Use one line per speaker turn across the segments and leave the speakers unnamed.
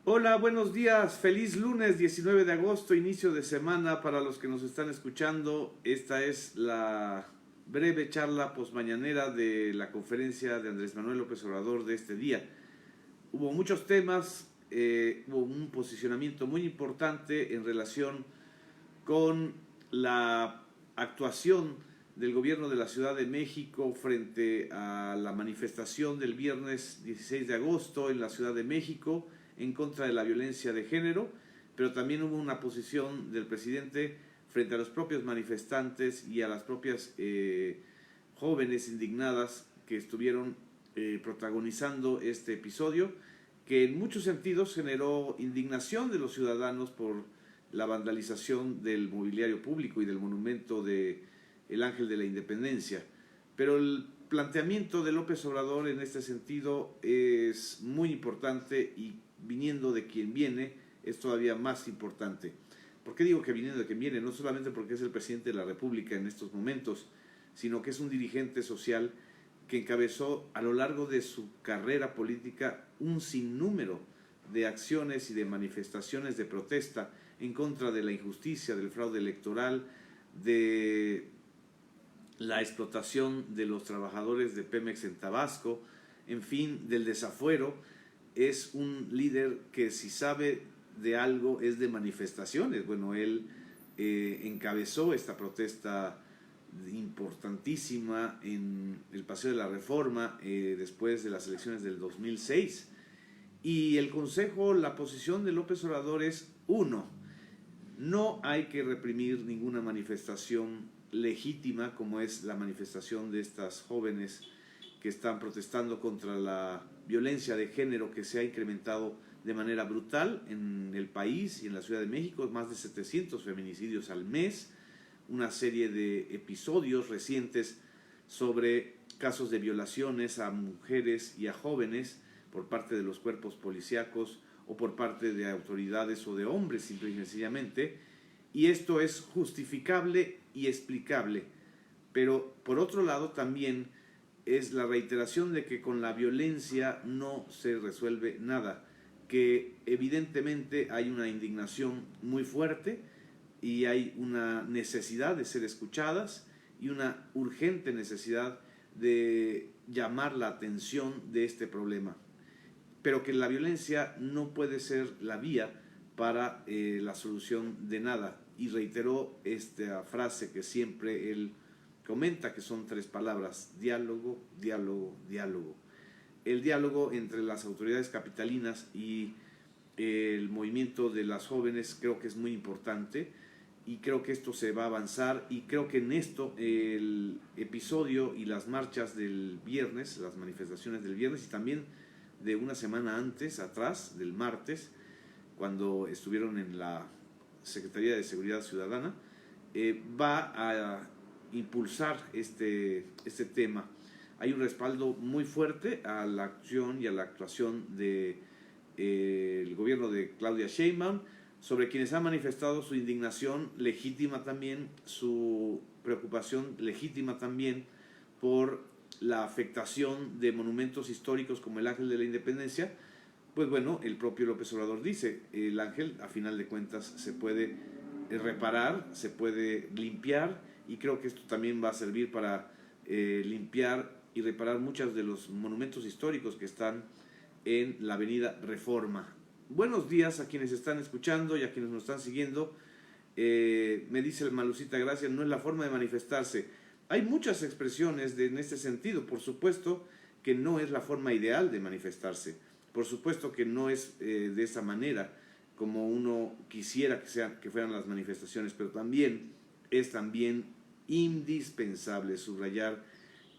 Hola, buenos días. Feliz lunes 19 de agosto, inicio de semana para los que nos están escuchando. Esta es la breve charla posmañanera de la conferencia de Andrés Manuel López Obrador de este día. Hubo muchos temas, hubo un posicionamiento muy importante en relación con la actuación del gobierno de la Ciudad de México frente a la manifestación del viernes 16 de agosto en la Ciudad de México en contra de la violencia de género, pero también hubo una posición del presidente frente a los propios manifestantes y a las propias jóvenes indignadas que estuvieron protagonizando este episodio, que en muchos sentidos generó indignación de los ciudadanos por la vandalización del mobiliario público y del monumento de el Ángel de la Independencia. Pero el planteamiento de López Obrador en este sentido es muy importante y viniendo de quien viene es todavía más importante. ¿Por qué digo que viniendo de quien viene? No solamente porque es el presidente de la República en estos momentos, sino que es un dirigente social que encabezó a lo largo de su carrera política un sinnúmero de acciones y de manifestaciones de protesta en contra de la injusticia, del fraude electoral, de la explotación de los trabajadores de Pemex en Tabasco, en fin, del desafuero. Es un líder que si sabe de algo es de manifestaciones. Bueno, él encabezó esta protesta importantísima en el Paseo de la Reforma después de las elecciones del 2006. Y el consejo, la posición de López Obrador es: uno, no hay que reprimir ninguna manifestación legítima como es la manifestación de estas jóvenes que están protestando contra la violencia de género que se ha incrementado de manera brutal en el país y en la Ciudad de México, más de 700 feminicidios al mes, una serie de episodios recientes sobre casos de violaciones a mujeres y a jóvenes por parte de los cuerpos policíacos o por parte de autoridades o de hombres simple y sencillamente, y esto es justificable y explicable, pero por otro lado también es la reiteración de que con la violencia no se resuelve nada, que evidentemente hay una indignación muy fuerte y hay una necesidad de ser escuchadas y una urgente necesidad de llamar la atención de este problema, pero que la violencia no puede ser la vía para la solución de nada. Y reiteró esta frase que siempre él comenta, que son 3 palabras: diálogo, diálogo, diálogo. El diálogo entre las autoridades capitalinas y el movimiento de las jóvenes creo que es muy importante y creo que esto se va a avanzar, y creo que en esto el episodio y las marchas del viernes, las manifestaciones del viernes y también de una semana antes, atrás, del martes, cuando estuvieron en la Secretaría de Seguridad Ciudadana, va a impulsar este tema. Hay un respaldo muy fuerte a la acción y a la actuación de el gobierno de Claudia Sheinbaum, sobre quienes han manifestado su indignación legítima también, su preocupación legítima también por la afectación de monumentos históricos como el Ángel de la Independencia. Pues bueno, el propio López Obrador dice, el ángel a final de cuentas se puede reparar, se puede limpiar, y creo que esto también va a servir para limpiar y reparar muchos de los monumentos históricos que están en la avenida Reforma. Buenos días a quienes están escuchando y a quienes nos están siguiendo. Me dice el Malucita, gracias, no es la forma de manifestarse. Hay muchas expresiones en este sentido. Por supuesto que no es la forma ideal de manifestarse. Por supuesto que no es de esa manera como uno quisiera que fueran las manifestaciones, pero también es indispensable subrayar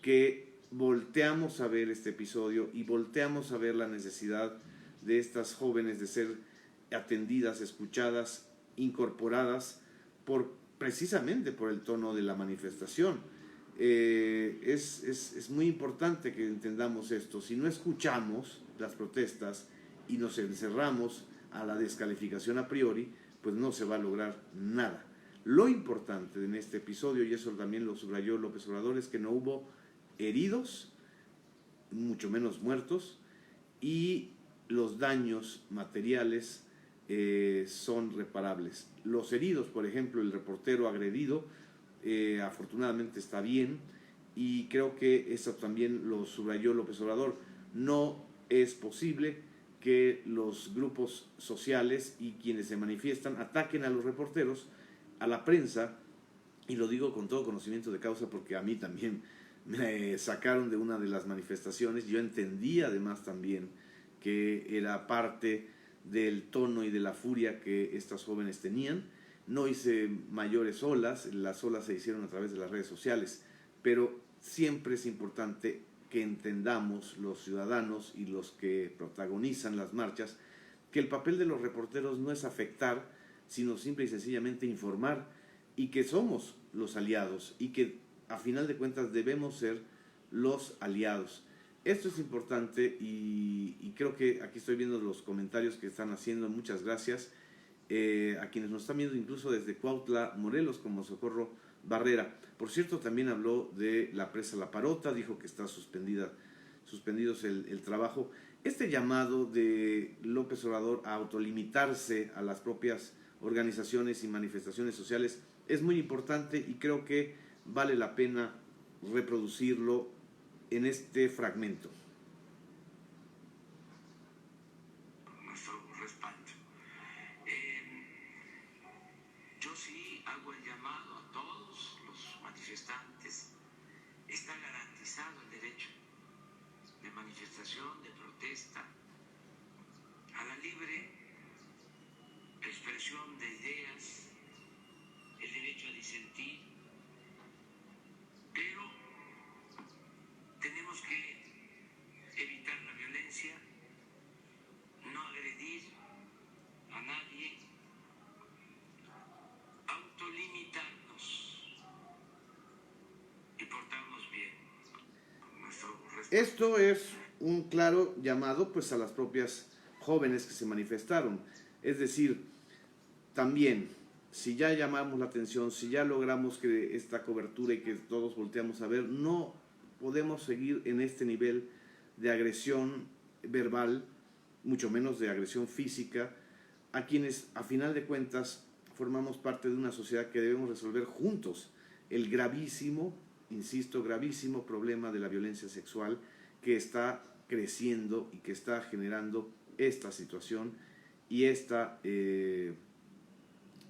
que volteamos a ver este episodio y volteamos a ver la necesidad de estas jóvenes de ser atendidas, escuchadas, incorporadas precisamente por el tono de la manifestación. Es muy importante que entendamos esto. Si no escuchamos las protestas y nos encerramos a la descalificación a priori, pues no se va a lograr nada. Lo importante en este episodio, y eso también lo subrayó López Obrador, es que no hubo heridos, mucho menos muertos, y los daños materiales son reparables. Los heridos, por ejemplo, el reportero agredido, afortunadamente está bien, y creo que eso también lo subrayó López Obrador. No es posible que los grupos sociales y quienes se manifiestan ataquen a los reporteros, a la prensa, y lo digo con todo conocimiento de causa porque a mí también me sacaron de una de las manifestaciones. Yo entendí además también que era parte del tono y de la furia que estas jóvenes tenían. No hice mayores olas, las olas se hicieron a través de las redes sociales, pero siempre es importante que entendamos los ciudadanos y los que protagonizan las marchas que el papel de los reporteros no es afectar, sino simple y sencillamente informar, y que somos los aliados y que a final de cuentas debemos ser los aliados. Esto es importante y creo que aquí estoy viendo los comentarios que están haciendo. Muchas gracias a quienes nos están viendo incluso desde Cuautla, Morelos, como Socorro Barrera. Por cierto, también habló de la presa La Parota, dijo que está suspendidos el trabajo. Este llamado de López Obrador a autolimitarse a las propias organizaciones y manifestaciones sociales es muy importante y creo que vale la pena reproducirlo en este fragmento.
Nuestro respaldo. Yo sí hago el llamado a todos los manifestantes. Está garantizado el derecho de manifestación, de protesta, a la libre expresión de ideas, el derecho a disentir, pero tenemos que evitar la violencia, no agredir a nadie, autolimitarnos y portarnos bien.
Esto es un claro llamado pues a las propias jóvenes que se manifestaron. Es decir, también, si ya llamamos la atención, si ya logramos que esta cobertura y que todos volteamos a ver, no podemos seguir en este nivel de agresión verbal, mucho menos de agresión física, a quienes a final de cuentas formamos parte de una sociedad que debemos resolver juntos el gravísimo, insisto, gravísimo problema de la violencia sexual que está creciendo y que está generando esta situación y este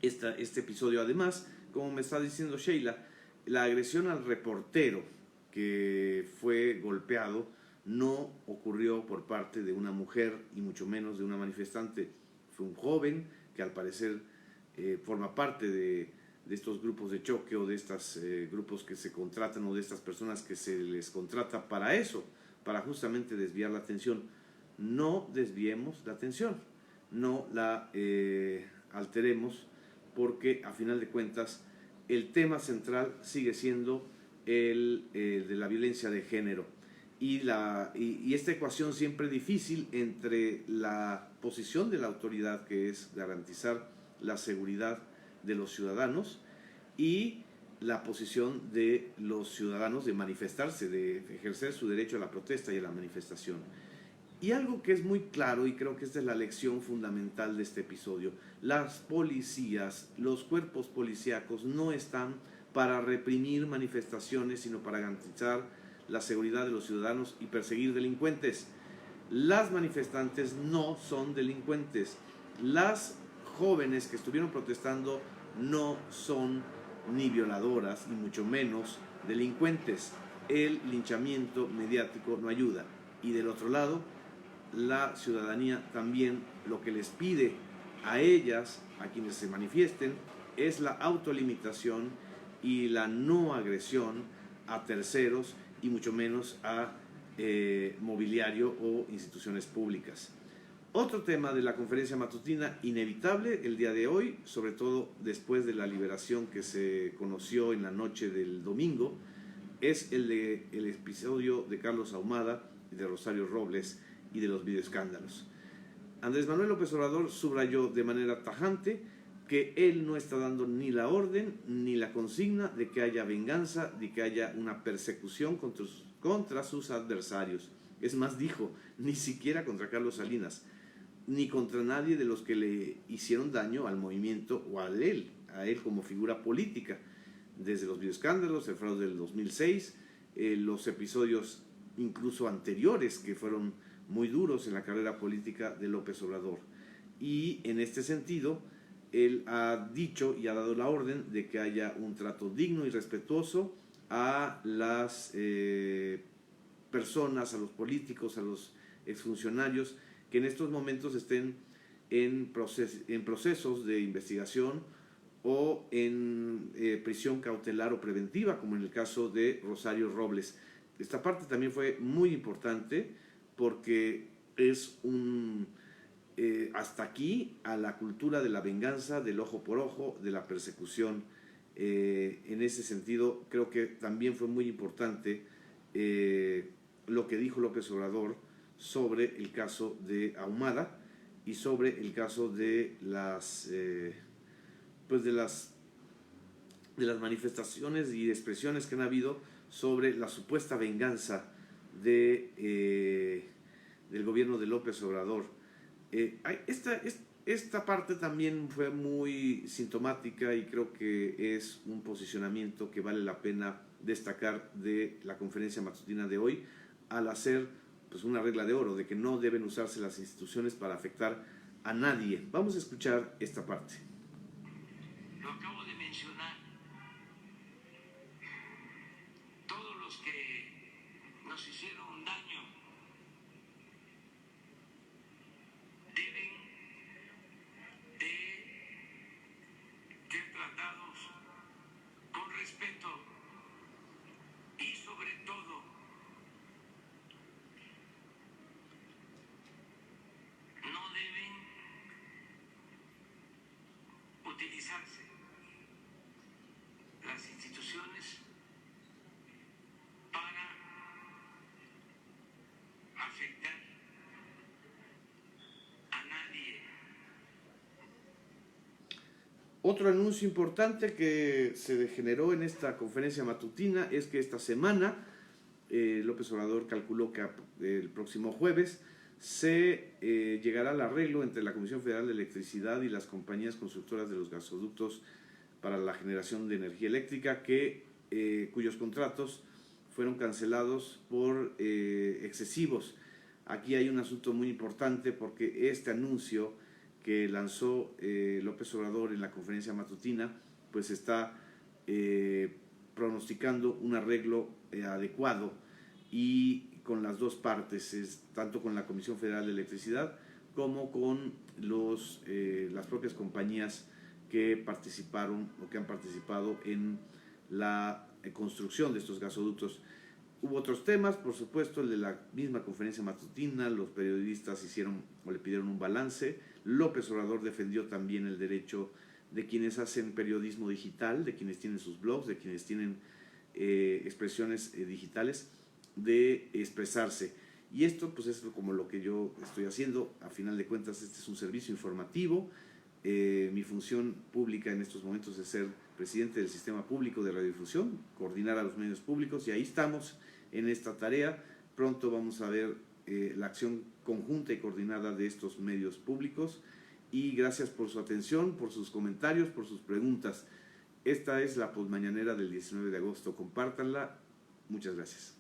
episodio. Además, como me está diciendo Sheila, la agresión al reportero que fue golpeado no ocurrió por parte de una mujer y mucho menos de una manifestante. Fue un joven que al parecer forma parte de estos grupos de choque o de estos grupos que se contratan o de estas personas que se les contrata para eso, para justamente desviar la atención. No desviemos la atención, no la alteremos, porque a final de cuentas el tema central sigue siendo el de la violencia de género y esta ecuación siempre difícil entre la posición de la autoridad, que es garantizar la seguridad de los ciudadanos, y la posición de los ciudadanos de manifestarse, de ejercer su derecho a la protesta y a la manifestación. Y algo que es muy claro, y creo que esta es la lección fundamental de este episodio: las policías, los cuerpos policíacos no están para reprimir manifestaciones, sino para garantizar la seguridad de los ciudadanos y perseguir delincuentes. Las manifestantes no son delincuentes. Las jóvenes que estuvieron protestando no son ni violadoras, ni mucho menos delincuentes. El linchamiento mediático no ayuda. Y del otro lado, la ciudadanía también lo que les pide a ellas, a quienes se manifiesten, es la autolimitación y la no agresión a terceros y mucho menos a mobiliario o instituciones públicas. Otro tema de la conferencia matutina inevitable el día de hoy, sobre todo después de la liberación que se conoció en la noche del domingo, es el episodio de Carlos Ahumada y de Rosario Robles y de los videoescándalos. Andrés Manuel López Obrador subrayó de manera tajante que él no está dando ni la orden ni la consigna de que haya venganza, de que haya una persecución contra sus adversarios. Es más, dijo, ni siquiera contra Carlos Salinas, ni contra nadie de los que le hicieron daño al movimiento o a él como figura política, desde los bioescándalos, el fraude del 2006, los episodios incluso anteriores que fueron muy duros en la carrera política de López Obrador. Y en este sentido, él ha dicho y ha dado la orden de que haya un trato digno y respetuoso a las personas, a los políticos, a los exfuncionarios que en estos momentos estén en procesos de investigación o en prisión cautelar o preventiva, como en el caso de Rosario Robles. Esta parte también fue muy importante porque es hasta aquí a la cultura de la venganza, del ojo por ojo, de la persecución. En ese sentido, creo que también fue muy importante lo que dijo López Obrador sobre el caso de Ahumada y sobre el caso de las manifestaciones y expresiones que han habido sobre la supuesta venganza del gobierno de López Obrador. Esta parte también fue muy sintomática y creo que es un posicionamiento que vale la pena destacar de la conferencia matutina de hoy, al hacer pues una regla de oro de que no deben usarse las instituciones para afectar a nadie. Vamos a escuchar esta parte.
Lo acabo de mencionar. Todos los que nos hicieron daño deben de ser tratados con respeto y sobre todo no deben utilizarse las instituciones para afectar a nadie.
Otro anuncio importante que se generó en esta conferencia matutina es que esta semana López Obrador calculó que el próximo jueves se llegará al arreglo entre la Comisión Federal de Electricidad y las compañías constructoras de los gasoductos para la generación de energía eléctrica, cuyos contratos fueron cancelados por excesivos. Aquí hay un asunto muy importante porque este anuncio que lanzó López Obrador en la conferencia matutina pues está pronosticando un arreglo adecuado y con las dos partes, tanto con la Comisión Federal de Electricidad como con las propias compañías que participaron o que han participado en la construcción de estos gasoductos. Hubo otros temas, por supuesto, el de la misma conferencia matutina, los periodistas hicieron o le pidieron un balance. López Obrador defendió también el derecho de quienes hacen periodismo digital, de quienes tienen sus blogs, de quienes tienen expresiones digitales, de expresarse. Y esto pues es como lo que yo estoy haciendo. A final de cuentas, este es un servicio informativo. Mi función pública en estos momentos es ser presidente del Sistema Público de Radiodifusión, coordinar a los medios públicos, y ahí estamos en esta tarea. Pronto vamos a ver la acción conjunta y coordinada de estos medios públicos, y gracias por su atención, por sus comentarios, por sus preguntas. Esta es la postmañanera del 19 de agosto. Compártanla. Muchas gracias.